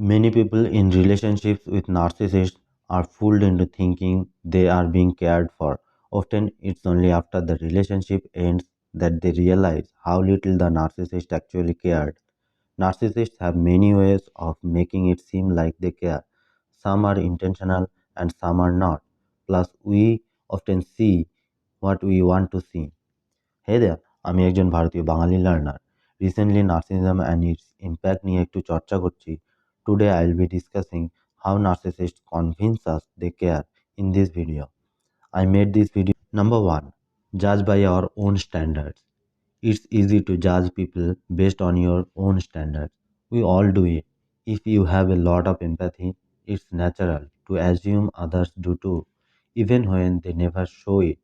Many people in relationships with narcissists are fooled into thinking they are being cared for. Often, it's only after the relationship ends that they realize how little the narcissist actually cared. Narcissists have many ways of making it seem like they care. Some are intentional and some are not. Plus, we often see what we want to see. Hey there, আমি একজন ভারতীয় Bangali learner. Recently narcissism and its impact নিয়ে একটু চর্চা করছি। Today I will be discussing how narcissist convince us they care in this video. I made this video. Number one, judge by our own standards. It's easy to judge people based on your own standards. We all do it. If you have a lot of empathy, it's natural to assume others do too, even when they never show it.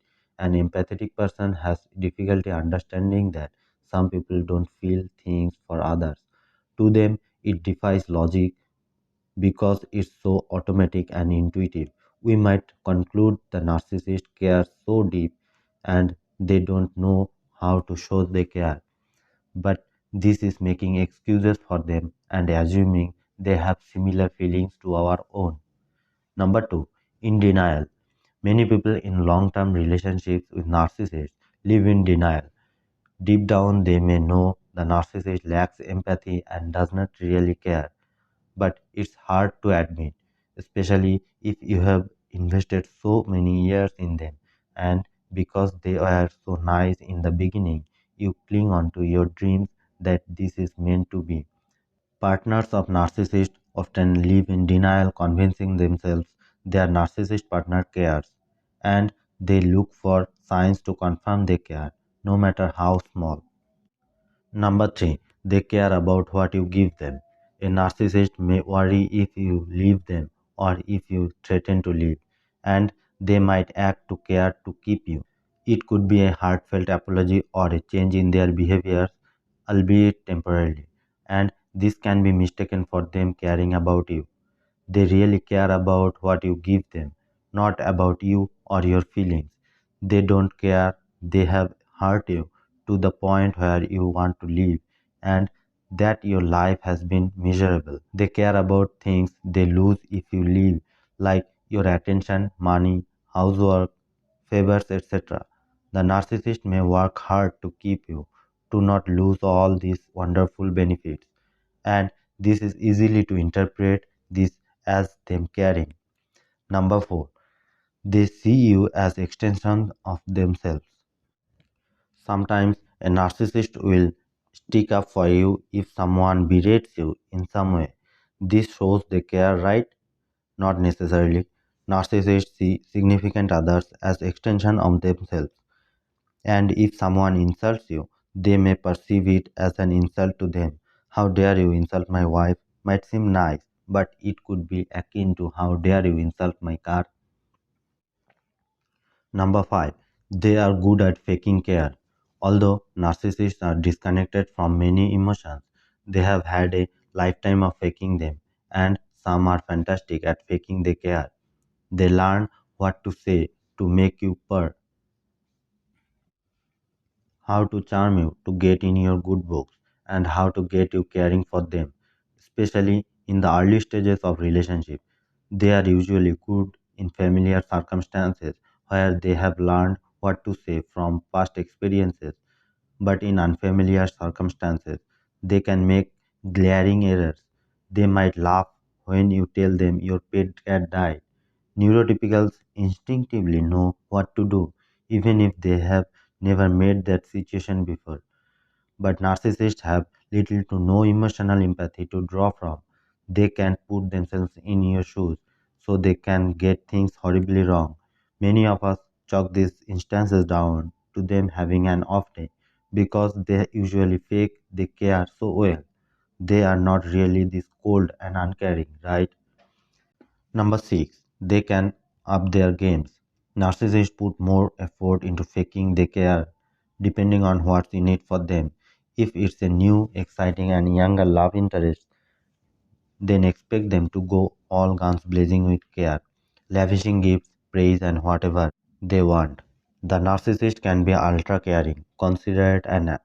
An empathetic person has difficulty understanding that some people don't feel things for others. To them, it defies logic because it's so automatic and intuitive. We might conclude the narcissist cares so deep and they don't know how to show they care. But this is making excuses for them and assuming they have similar feelings to our own. Number two, in denial. Many people in long term relationships with narcissists live in denial. Deep down, they may know the narcissist lacks empathy and does not really care, but it's hard to admit, especially if you have invested so many years in them. And because they were so nice in the beginning, you cling on to your dreams that this is meant to be. Partners of narcissists often live in denial, convincing themselves their narcissist partner cares, and they look for signs to confirm they care, no matter how small. Number three, they care about what you give them. A narcissist may worry if you leave them or if you threaten to leave, and they might act to care to keep you. It could be a heartfelt apology or a change in their behavior, albeit temporarily, and this can be mistaken for them caring about you. They really care about what you give them, not about you or your feelings. They don't care they have hurt you to the point where you want to leave and that your life has been miserable. They care about things they lose if you leave, like your attention, money, housework, favors, etc. The narcissist may work hard to keep you, to not lose all these wonderful benefits, and this is easily to interpret this as them caring. Number 4, they see you as extension of themselves. Sometimes a narcissist will stick up for you if someone berates you in some way. This shows they care, right? Not necessarily. Narcissists see significant others as extension of themselves. And if someone insults you, they may perceive it as an insult to them. How dare you insult my wife? Might seem nice, but it could be akin to how dare you insult my car. Number 5. They are good at faking care. Although narcissists are disconnected from many emotions, they have had a lifetime of faking them, and some are fantastic at faking their care. They learn what to say to make you purr, how to charm you to get in your good books, and how to get you caring for them, especially in the early stages of relationship. They are usually good in familiar circumstances where they have learned what to say from past experiences, but in unfamiliar circumstances, they can make glaring errors. They might laugh when you tell them your pet cat died. Neurotypicals instinctively know what to do, even if they have never met that situation before. But narcissists have little to no emotional empathy to draw from. They can't put themselves in your shoes, so they can get things horribly wrong. Many of us chalk these instances down to them having an off day because they usually fake they care so well. They are not really this cold and uncaring, right? Number 6, they can up their games. Narcissists put more effort into faking they care, depending on what's in it for them. If it's a new, exciting, and younger love interest, then expect them to go all guns blazing with care, lavishing gifts, praise, and whatever they want. The narcissist can be ultra caring, considerate, and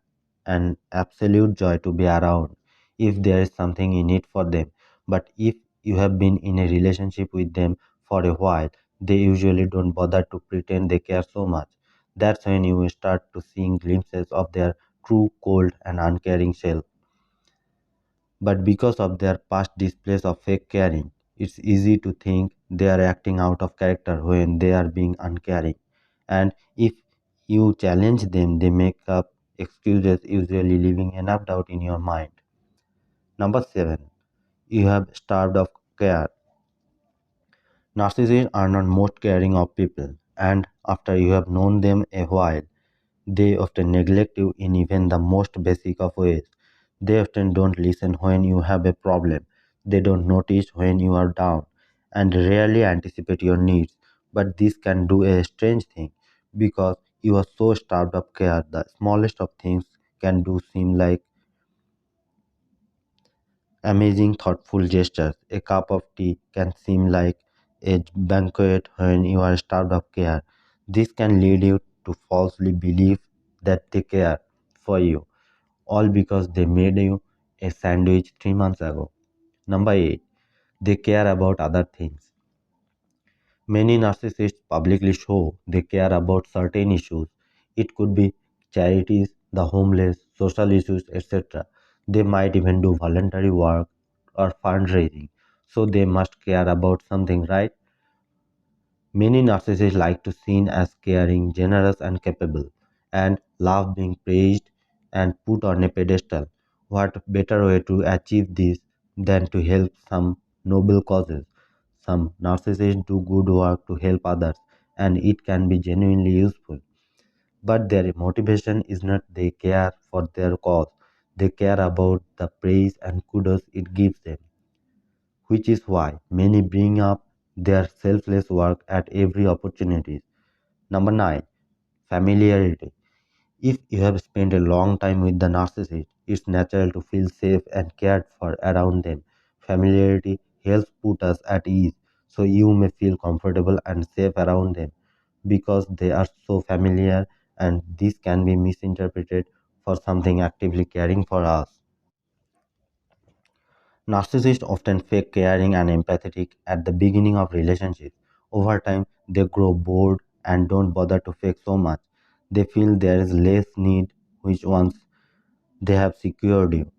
an absolute joy to be around if there is something in it for them. But if you have been in a relationship with them for a while, they usually don't bother to pretend they care so much. That's when you start to seeing glimpses of their true cold and uncaring self. But because of their past displays of fake caring, it's easy to think they are acting out of character when they are being uncaring. And if you challenge them, they make up excuses, usually leaving enough doubt in your mind. Number 7, you have starved of care. Narcissists are not most caring of people, and after you have known them a while, they often neglect you in even the most basic of ways. They often don't listen when you have a problem. They don't notice when you are down and rarely anticipate your needs. But this can do a strange thing because you are so starved of care. The smallest of things can do seem like amazing, thoughtful gestures. A cup of tea can seem like a banquet when you are starved of care. This can lead you to falsely believe that they care for you, all because they made you a sandwich 3 months ago. Number 8, they care about other things. Many narcissists publicly show they care about certain issues. It could be charities, the homeless, social issues, etc. They might even do voluntary work or fundraising. So they must care about something, right? Many narcissists like to seen as caring, generous and capable, and love being praised and put on a pedestal. What better way to achieve this than to help some noble causes? Some narcissists do good work to help others, and it can be genuinely useful. But their motivation is not they care for their cause. They care about the praise and kudos it gives them, which is why many bring up their selfless work at every opportunity. Number 9, familiarity. If you have spent a long time with the narcissist, it's natural to feel safe and cared for around them. Familiarity helps put us at ease, so you may feel comfortable and safe around them because they are so familiar, and this can be misinterpreted for something actively caring for us. Narcissists often fake caring and empathetic at the beginning of relationships. Over time, they grow bored and don't bother to fake so much. They feel there is less need, which once they have secured you.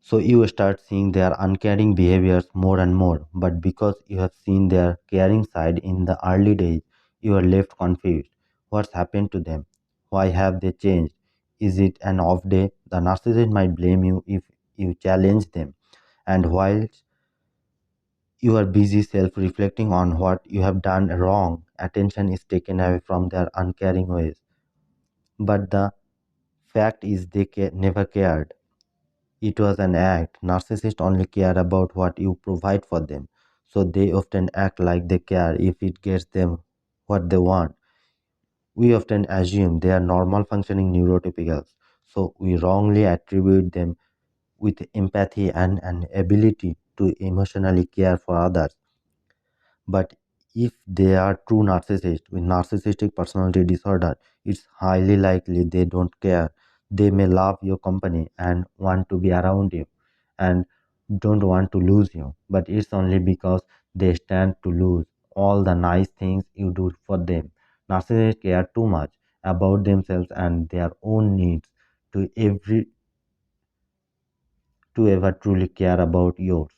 So you start seeing their uncaring behaviors more and more. But because you have seen their caring side in the early days, you are left confused. What's happened to them? Why have they changed? Is it an off day? The narcissist might blame you if you challenge them. And while you are busy self reflecting on what you have done wrong, attention is taken away from their uncaring ways. But the fact is, they never cared. It was an act. Narcissists only care about what you provide for them. So they often act like they care if it gets them what they want. We often assume they are normal functioning neurotypicals. So we wrongly attribute them with empathy and an ability to emotionally care for others. But if they are true narcissists with narcissistic personality disorder, it's highly likely they don't care. They may love your company and want to be around you and don't want to lose you, but it's only because they stand to lose all the nice things you do for them. Narcissists care too much about themselves and their own needs to every to ever truly care about yours.